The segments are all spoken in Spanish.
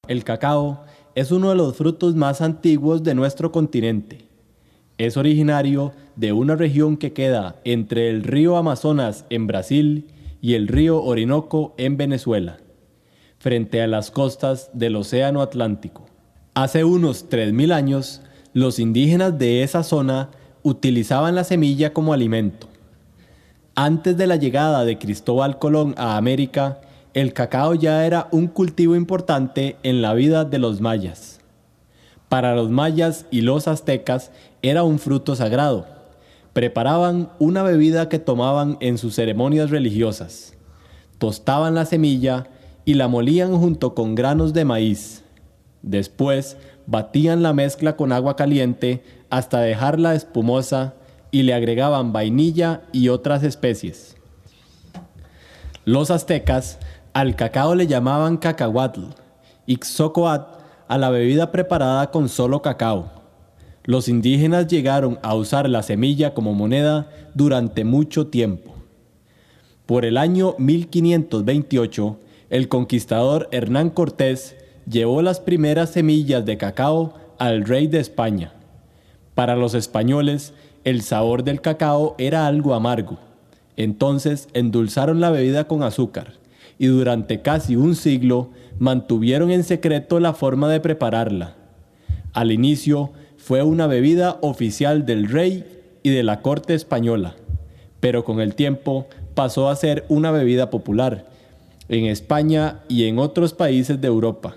El cacao es uno de los frutos más antiguos de nuestro continente. Es originario de una región que queda entre el río Amazonas en Brasil y el río Orinoco en Venezuela, frente a las costas del Océano Atlántico. Hace unos 3000 años, los indígenas de esa zona utilizaban la semilla como alimento. Antes de la llegada de Cristóbal Colón a América, el cacao ya era un cultivo importante en la vida de los mayas. Para los mayas y los aztecas era un fruto sagrado. Preparaban una bebida que tomaban en sus ceremonias religiosas. Tostaban la semilla y la molían junto con granos de maíz. Después batían la mezcla con agua caliente hasta dejarla espumosa y le agregaban vainilla y otras especies. Los aztecas al cacao le llamaban cacahuatl y xocoat a la bebida preparada con solo cacao. Los indígenas llegaron a usar la semilla como moneda durante mucho tiempo. Por el año 1528, el conquistador Hernán Cortés llevó las primeras semillas de cacao al rey de España. Para los españoles, el sabor del cacao era algo amargo. Entonces endulzaron la bebida con azúcar y durante casi un siglo mantuvieron en secreto la forma de prepararla. Al inicio fue una bebida oficial del rey y de la corte española, pero con el tiempo pasó a ser una bebida popular en España y en otros países de Europa.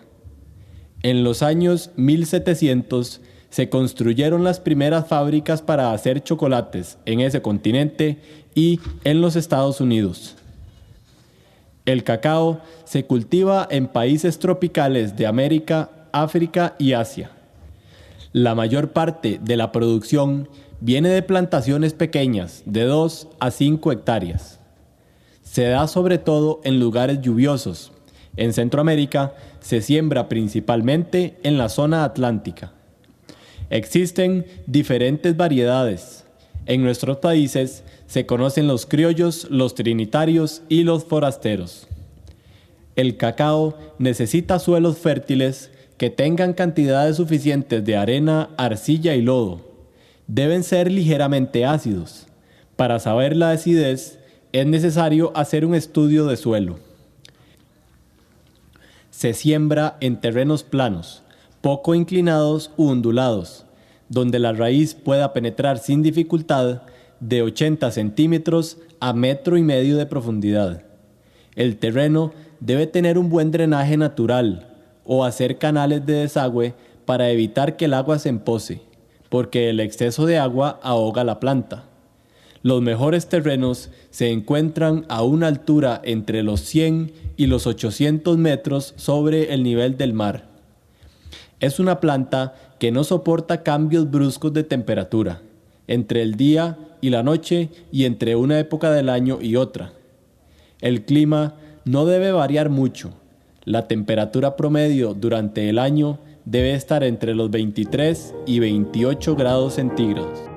En los años 1700 se construyeron las primeras fábricas para hacer chocolates en ese continente y en los Estados Unidos. El cacao se cultiva en países tropicales de América, África y Asia. La mayor parte de la producción viene de plantaciones pequeñas de 2 a 5 hectáreas. Se da sobre todo en lugares lluviosos. En Centroamérica se siembra principalmente en la zona atlántica. Existen diferentes variedades. En nuestros países se conocen los criollos, los trinitarios y los forasteros. El cacao necesita suelos fértiles que tengan cantidades suficientes de arena, arcilla y lodo. Deben ser ligeramente ácidos. Para saber la acidez, es necesario hacer un estudio de suelo. Se siembra en terrenos planos, poco inclinados u ondulados, donde la raíz pueda penetrar sin dificultad de 80 centímetros a 1,5 metros de profundidad. El terreno debe tener un buen drenaje natural o hacer canales de desagüe para evitar que el agua se empose, porque el exceso de agua ahoga la planta. Los mejores terrenos se encuentran a una altura entre los 100 y los 800 metros sobre el nivel del mar. Es una planta que no soporta cambios bruscos de temperatura, entre el día y la noche y entre una época del año y otra. El clima no debe variar mucho. La temperatura promedio durante el año debe estar entre los 23 y 28 grados centígrados.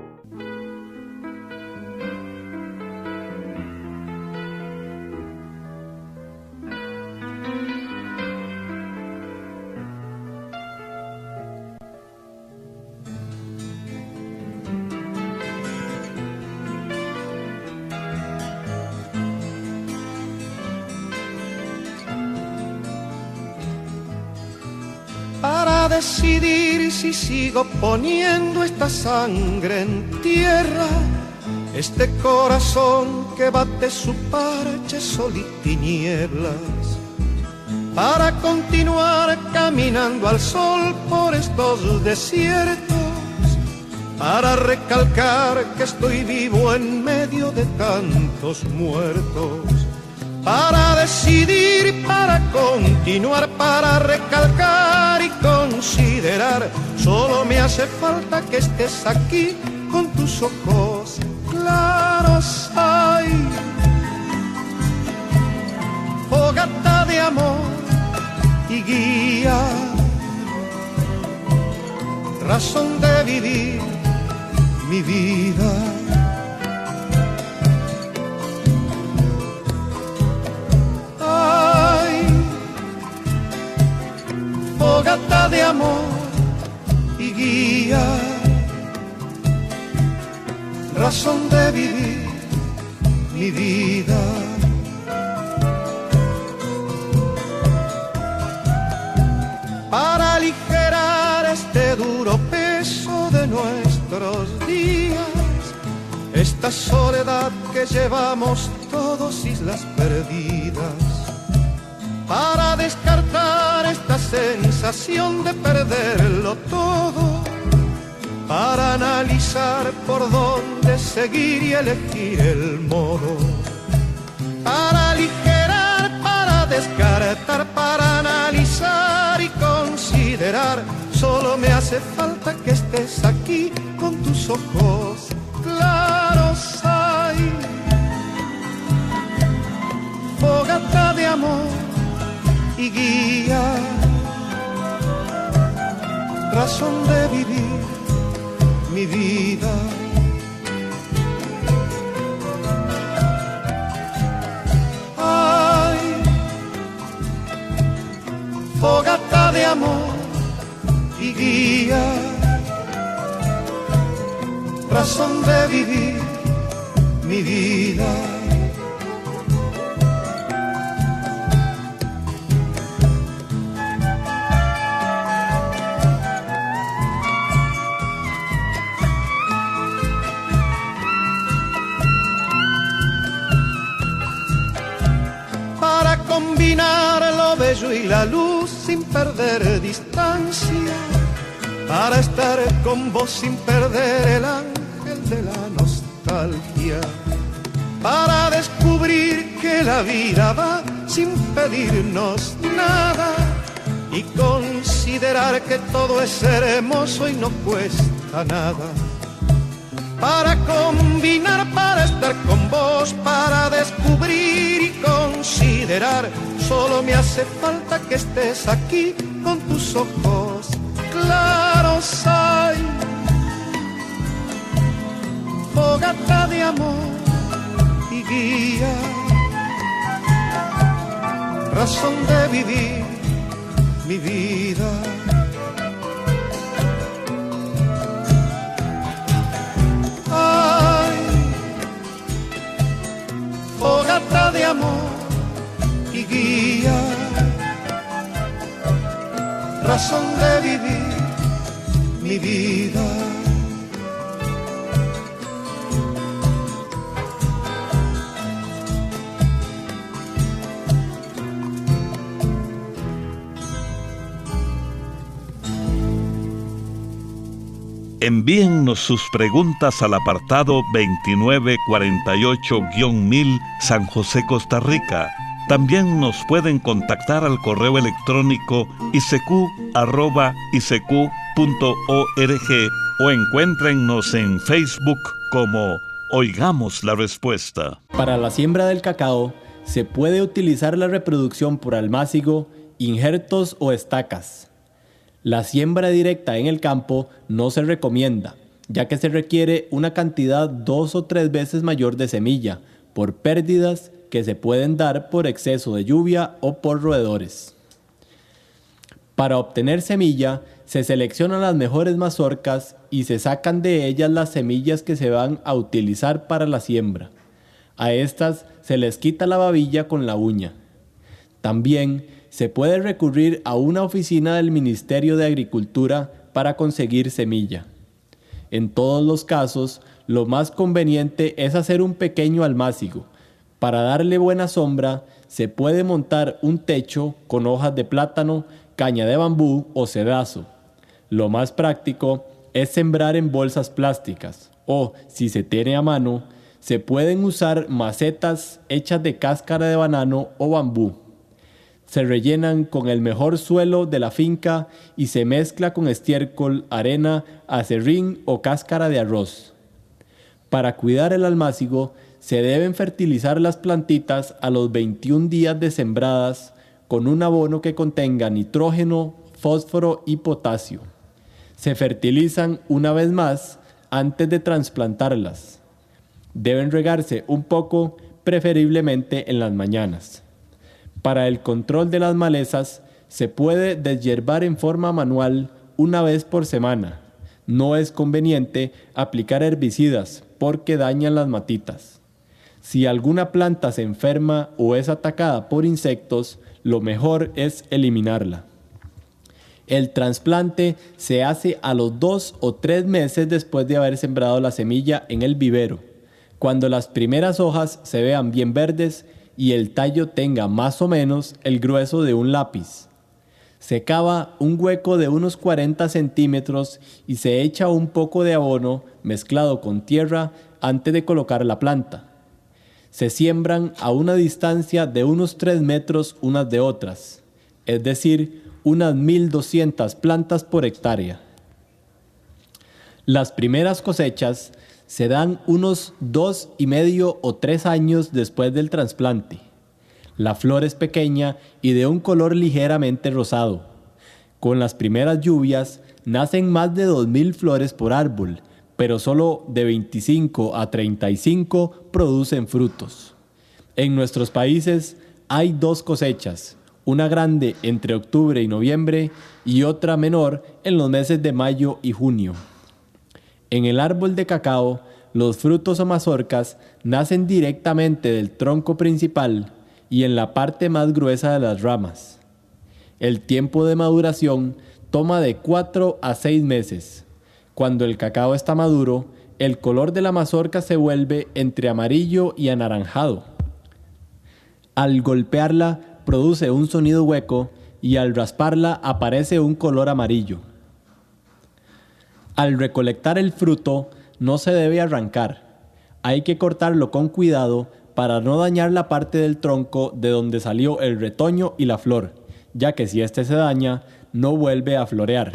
Para decidir si sigo poniendo esta sangre en tierra, este corazón que bate su parche sol y tinieblas, para continuar caminando al sol por estos desiertos, para recalcar que estoy vivo en medio de tantos muertos. Para decidir, para continuar, para recalcar y considerar, solo me hace falta que estés aquí con tus ojos claros. Ay, fogata de amor y guía, razón de vivir mi vida. amor y guía, razón de vivir mi vida. Para aligerar este duro peso de nuestros días, esta soledad que llevamos todos, islas perdidas, para descartar esta sensación de perderlo todo, para analizar por dónde seguir y elegir el modo, para aligerar, para descartar, para analizar y considerar. Solo me hace falta que estés aquí con tus ojos claros. Hay fogata de amor y guía, razón de vivir mi vida. Ay, fogata de amor y guía, razón de vivir mi vida. Para combinar lo bello y la luz sin perder distancia, para estar con vos sin perder el ángel de la nostalgia, para descubrir que la vida va sin pedirnos nada y considerar que todo es hermoso y no cuesta nada, para combinar, para estar con vos, para descubrir y considerar. Solo me hace falta que estés aquí con tus ojos claros. Hay fogata de amor y guía, razón de vivir mi vida. Ay, fogata de amor y guía, razón de vivir mi vida. Envíennos sus preguntas al apartado 2948-1000 San José, Costa Rica. También nos pueden contactar al correo electrónico isq@isq.org o encuéntrennos en Facebook como Oigamos la Respuesta. Para la siembra del cacao se puede utilizar la reproducción por almácigo, injertos o estacas. La siembra directa en el campo no se recomienda, ya que se requiere una cantidad 2 o 3 veces mayor de semilla, por pérdidas que se pueden dar por exceso de lluvia o por roedores. Para obtener semilla, se seleccionan las mejores mazorcas y se sacan de ellas las semillas que se van a utilizar para la siembra. A estas se les quita la babilla con la uña. También se puede recurrir a una oficina del Ministerio de Agricultura para conseguir semilla. En todos los casos, lo más conveniente es hacer un pequeño almácigo. Para darle buena sombra, se puede montar un techo con hojas de plátano, caña de bambú o cedazo. Lo más práctico es sembrar en bolsas plásticas o, si se tiene a mano, se pueden usar macetas hechas de cáscara de banano o bambú. Se rellenan con el mejor suelo de la finca y se mezcla con estiércol, arena, acerrín o cáscara de arroz. Para cuidar el almácigo, se deben fertilizar las plantitas a los 21 días de sembradas con un abono que contenga nitrógeno, fósforo y potasio. Se fertilizan una vez más antes de trasplantarlas. Deben regarse un poco, preferiblemente en las mañanas. Para el control de las malezas, Se puede deshiervar en forma manual una vez por semana. No es conveniente aplicar herbicidas porque dañan las matitas. Si alguna planta se enferma o es atacada por insectos, lo mejor es eliminarla. El trasplante se hace a los 2 o 3 meses después de haber sembrado la semilla en el vivero, cuando las primeras hojas se vean bien verdes y el tallo tenga más o menos el grueso de un lápiz. Se cava un hueco de unos 40 centímetros y se echa un poco de abono mezclado con tierra antes de colocar la planta. Se siembran a una distancia de unos 3 metros unas de otras, es decir, unas 1.200 plantas por hectárea. Las primeras cosechas se dan unos 2,5 o 3 años después del trasplante. La flor es pequeña y de un color ligeramente rosado. Con las primeras lluvias nacen más de 2,000 flores por árbol, pero solo de 25 a 35 producen frutos. En nuestros países hay 2 cosechas, una grande entre octubre y noviembre y otra menor en los meses de mayo y junio. En el árbol de cacao, los frutos o mazorcas nacen directamente del tronco principal y en la parte más gruesa de las ramas. El tiempo de maduración toma de 4 a 6 meses. Cuando el cacao está maduro, el color de la mazorca se vuelve entre amarillo y anaranjado. Al golpearla, produce un sonido hueco y al rasparla aparece un color amarillo. Al recolectar el fruto, no se debe arrancar. Hay que cortarlo con cuidado para no dañar la parte del tronco de donde salió el retoño y la flor, ya que si éste se daña, no vuelve a florear.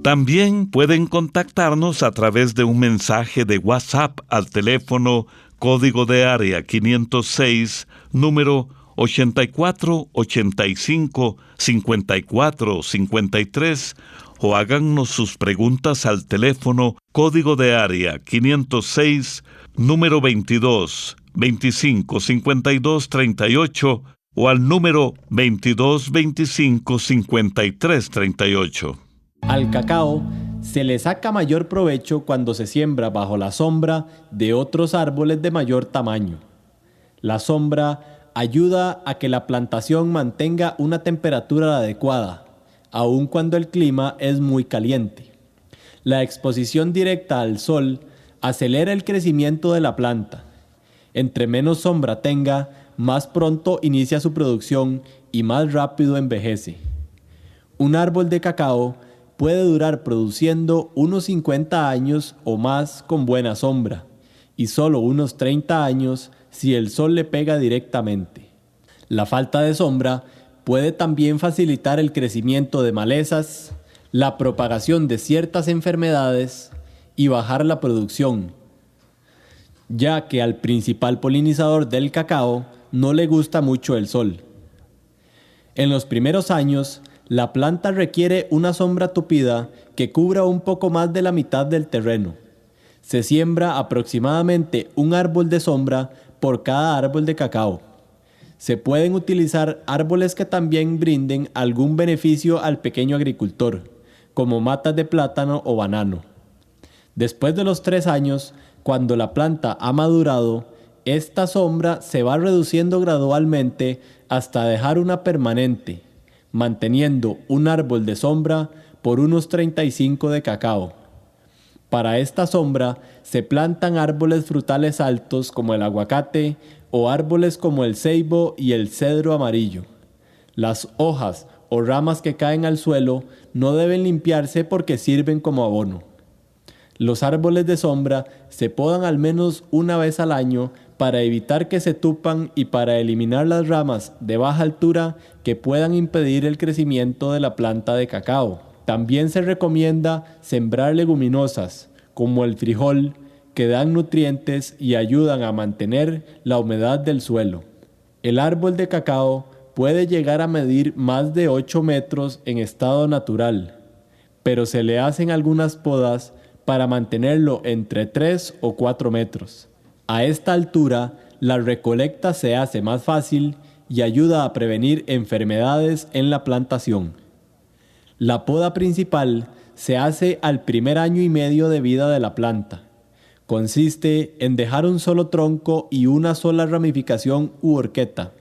También pueden contactarnos a través de un mensaje de WhatsApp al teléfono código de área 506, número 8485-5453, o háganos sus preguntas al teléfono código de área 506, número 22 25 52 38, o al número 2225-5338. Al cacao se le saca mayor provecho cuando se siembra bajo la sombra de otros árboles de mayor tamaño. La sombra ayuda a que la plantación mantenga una temperatura adecuada, aun cuando el clima es muy caliente. La exposición directa al sol acelera el crecimiento de la planta. Entre menos sombra tenga, más pronto inicia su producción y más rápido envejece. Un árbol de cacao puede durar produciendo unos 50 años o más con buena sombra, y solo unos 30 años si el sol le pega directamente. La falta de sombra puede también facilitar el crecimiento de malezas, la propagación de ciertas enfermedades y bajar la producción, ya que al principal polinizador del cacao no le gusta mucho el sol. En los primeros años, la planta requiere una sombra tupida que cubra un poco más de la mitad del terreno. Se siembra aproximadamente un árbol de sombra por cada árbol de cacao. Se pueden utilizar árboles que también brinden algún beneficio al pequeño agricultor, como matas de plátano o banano. Después de los 3 años, cuando la planta ha madurado, esta sombra se va reduciendo gradualmente hasta dejar una permanente, manteniendo un árbol de sombra por unos 35 de cacao. Para esta sombra se plantan árboles frutales altos como el aguacate o árboles como el ceibo y el cedro amarillo. Las hojas o ramas que caen al suelo no deben limpiarse porque sirven como abono. Los árboles de sombra se podan al menos una vez al año para evitar que se tupan y para eliminar las ramas de baja altura que puedan impedir el crecimiento de la planta de cacao. También se recomienda sembrar leguminosas, como el frijol, que dan nutrientes y ayudan a mantener la humedad del suelo. El árbol de cacao puede llegar a medir más de 8 metros en estado natural, pero se le hacen algunas podas para mantenerlo entre 3 o 4 metros. A esta altura, la recolecta se hace más fácil y ayuda a prevenir enfermedades en la plantación. La poda principal se hace al primer año y medio de vida de la planta. Consiste en dejar un solo tronco y una sola ramificación u horqueta.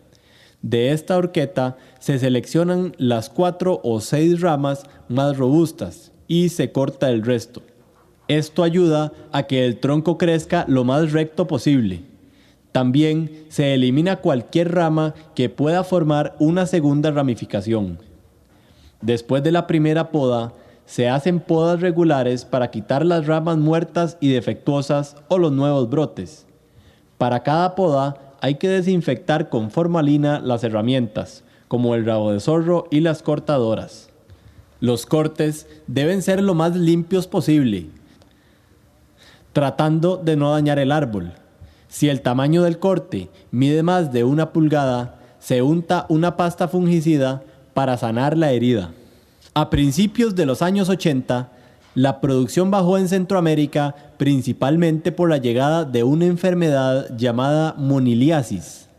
De esta horqueta se seleccionan las 4 o 6 ramas más robustas y se corta el resto. Esto ayuda a que el tronco crezca lo más recto posible. También se elimina cualquier rama que pueda formar una segunda ramificación. Después de la primera poda, se hacen podas regulares para quitar las ramas muertas y defectuosas o los nuevos brotes. Para cada poda hay que desinfectar con formalina las herramientas, como el rabo de zorro y las cortadoras. Los cortes deben ser lo más limpios posible, tratando de no dañar el árbol. Si el tamaño del corte mide más de 1 pulgada, se unta una pasta fungicida para sanar la herida. A principios de los años 80, la producción bajó en Centroamérica principalmente por la llegada de una enfermedad llamada moniliasis.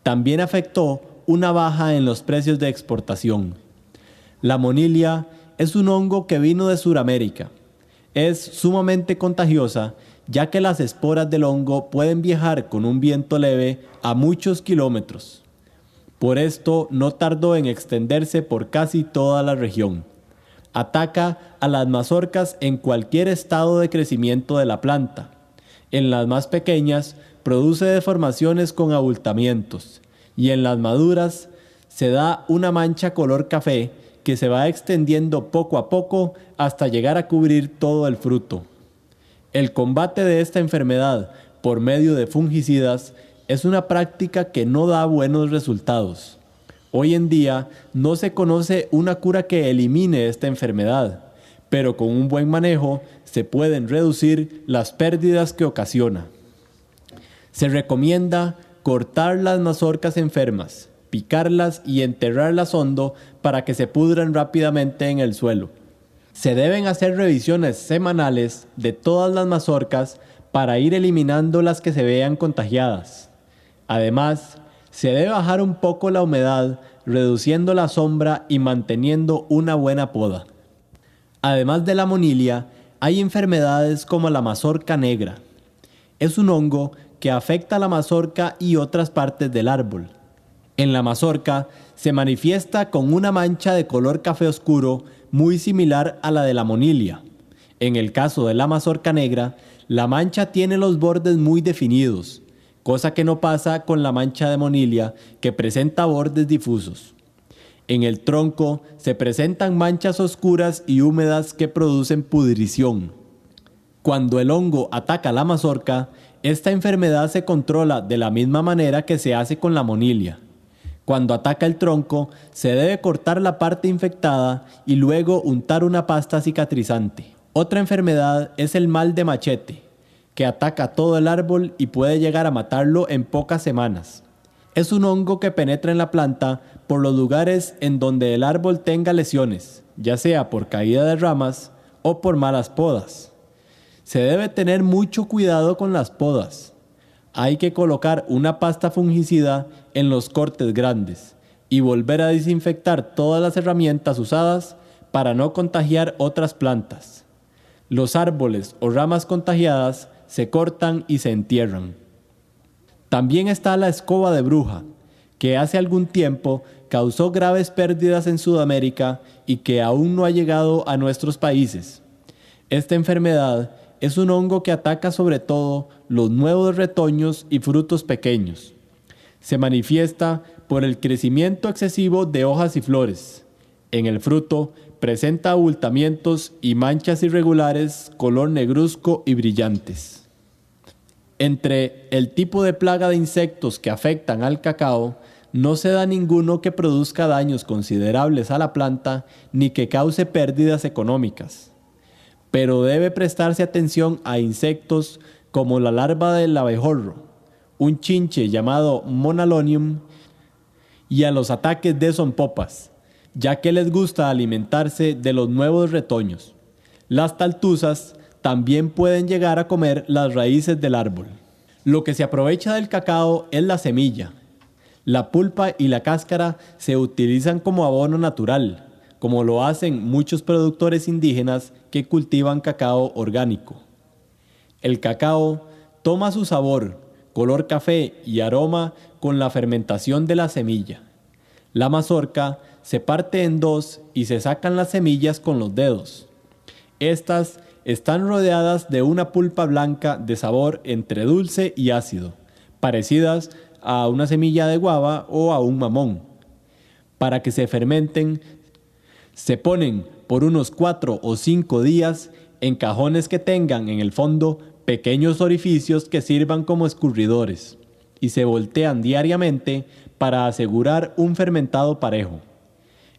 También afectó una baja en los precios de exportación. La monilia es un hongo que vino de Sudamérica. Es sumamente contagiosa, ya que las esporas del hongo pueden viajar con un viento leve a muchos kilómetros. Por esto no tardó en extenderse por casi toda la región. Ataca a las mazorcas en cualquier estado de crecimiento de la planta. En las más pequeñas produce deformaciones con abultamientos y en las maduras se da una mancha color café que se va extendiendo poco a poco hasta llegar a cubrir todo el fruto. El combate de esta enfermedad por medio de fungicidas es una práctica que no da buenos resultados. Hoy en día no se conoce una cura que elimine esta enfermedad, pero con un buen manejo se pueden reducir las pérdidas que ocasiona. Se recomienda cortar las mazorcas enfermas, picarlas y enterrarlas hondo para que se pudran rápidamente en el suelo. Se deben hacer revisiones semanales de todas las mazorcas para ir eliminando las que se vean contagiadas. Además, Se debe bajar un poco la humedad, reduciendo la sombra y manteniendo una buena poda. Además de la monilia, hay enfermedades como la mazorca negra. Es un hongo que afecta a la mazorca y otras partes del árbol. En la mazorca se manifiesta con una mancha de color café oscuro muy similar a la de la monilia. En el caso de la mazorca negra, la mancha tiene los bordes muy definidos, cosa que no pasa con la mancha de monilia, que presenta bordes difusos. En el tronco se presentan manchas oscuras y húmedas que producen pudrición. Cuando el hongo ataca la mazorca, esta enfermedad se controla de la misma manera que se hace con la monilia. Cuando ataca el tronco, se debe cortar la parte infectada y luego untar una pasta cicatrizante. Otra enfermedad es el mal de machete, que ataca todo el árbol y puede llegar a matarlo en pocas semanas. Es un hongo que penetra en la planta por los lugares en donde el árbol tenga lesiones, ya sea por caída de ramas o por malas podas. Se debe tener mucho cuidado con las podas. Hay que colocar una pasta fungicida en los cortes grandes y volver a desinfectar todas las herramientas usadas para no contagiar otras plantas. Los árboles o ramas contagiadas se cortan y se entierran. También está la escoba de bruja, que hace algún tiempo causó graves pérdidas en Sudamérica y que aún no ha llegado a nuestros países. Esta enfermedad es un hongo que ataca sobre todo los nuevos retoños y frutos pequeños. Se manifiesta por el crecimiento excesivo de hojas y flores. En el fruto presenta abultamientos y manchas irregulares, color negruzco y brillantes. Entre el tipo de plaga de insectos que afectan al cacao, no se da ninguno que produzca daños considerables a la planta ni que cause pérdidas económicas. Pero debe prestarse atención a insectos como la larva del abejorro, un chinche llamado Monalonium, y a los ataques de zompopas, ya que les gusta alimentarse de los nuevos retoños. Las taltuzas también pueden llegar a comer las raíces del árbol. Lo que se aprovecha del cacao es la semilla. La pulpa y la cáscara se utilizan como abono natural, como lo hacen muchos productores indígenas que cultivan cacao orgánico. El cacao toma su sabor, color café y aroma con la fermentación de la semilla. La mazorca se parte en dos y se sacan las semillas con los dedos. Estas están rodeadas de una pulpa blanca de sabor entre dulce y ácido, parecidas a una semilla de guava o a un mamón. Para que se fermenten, se ponen por unos 4 o 5 días en cajones que tengan en el fondo pequeños orificios que sirvan como escurridores y se voltean diariamente para asegurar un fermentado parejo.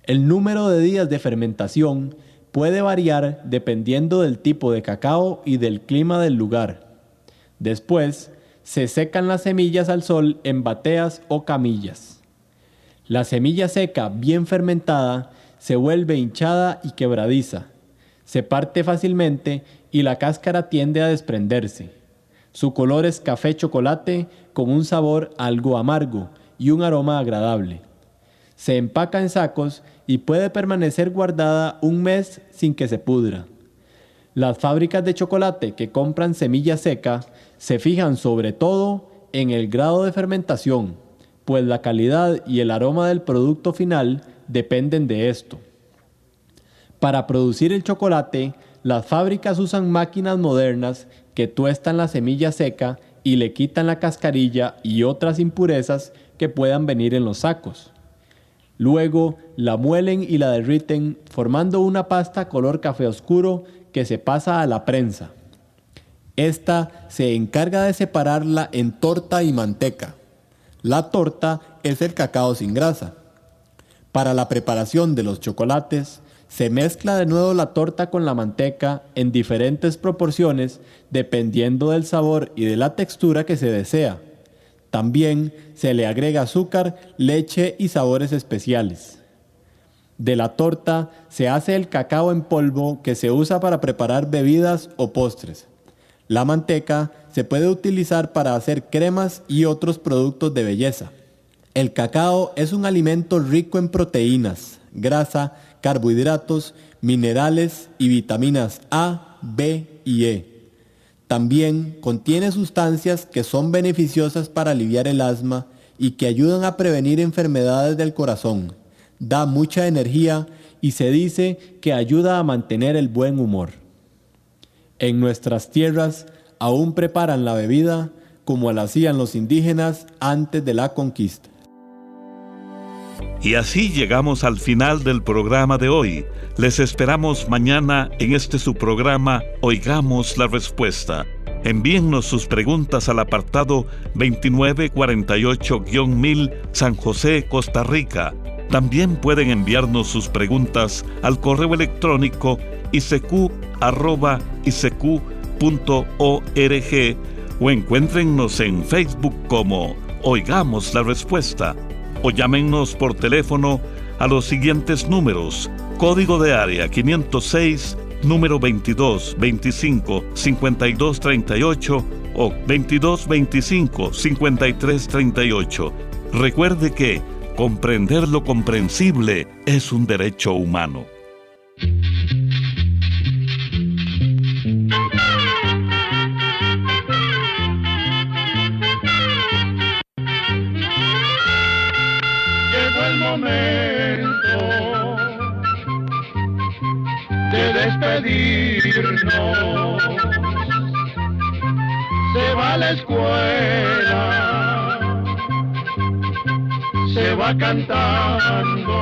El número de días de fermentación puede variar dependiendo del tipo de cacao y del clima del lugar. Después, se secan las semillas al sol en bateas o camillas. La semilla seca bien fermentada se vuelve hinchada y quebradiza. Se parte fácilmente y la cáscara tiende a desprenderse. Su color es café chocolate con un sabor algo amargo y un aroma agradable. Se empaca en sacos y puede permanecer guardada un mes sin que se pudra. Las fábricas de chocolate que compran semilla seca se fijan sobre todo en el grado de fermentación, pues la calidad y el aroma del producto final dependen de esto. Para producir el chocolate, las fábricas usan máquinas modernas que tuestan la semilla seca y le quitan la cascarilla y otras impurezas que puedan venir en los sacos. Luego la muelen y la derriten formando una pasta color café oscuro que se pasa a la prensa. Esta se encarga de separarla en torta y manteca. La torta es el cacao sin grasa. Para la preparación de los chocolates, se mezcla de nuevo la torta con la manteca en diferentes proporciones dependiendo del sabor y de la textura que se desea. También se le agrega azúcar, leche y sabores especiales. De la torta se hace el cacao en polvo que se usa para preparar bebidas o postres. La manteca se puede utilizar para hacer cremas y otros productos de belleza. El cacao es un alimento rico en proteínas, grasa, carbohidratos, minerales y vitaminas A, B y E. También contiene sustancias que son beneficiosas para aliviar el asma y que ayudan a prevenir enfermedades del corazón. Da mucha energía y se dice que ayuda a mantener el buen humor. En nuestras tierras aún preparan la bebida como la hacían los indígenas antes de la conquista. Y así llegamos al final del programa de hoy. Les esperamos mañana en su programa Oigamos la Respuesta. Envíennos sus preguntas al apartado 2948-1000 San José, Costa Rica. También pueden enviarnos sus preguntas al correo electrónico isq@isq.org o encuéntrennos en Facebook como Oigamos la Respuesta. O llámennos por teléfono a los siguientes números: código de área 506, número 2225-5238 o 2225-5338. Recuerde que comprender lo comprensible es un derecho humano. Momento de despedirnos, se va a la escuela, se va cantando,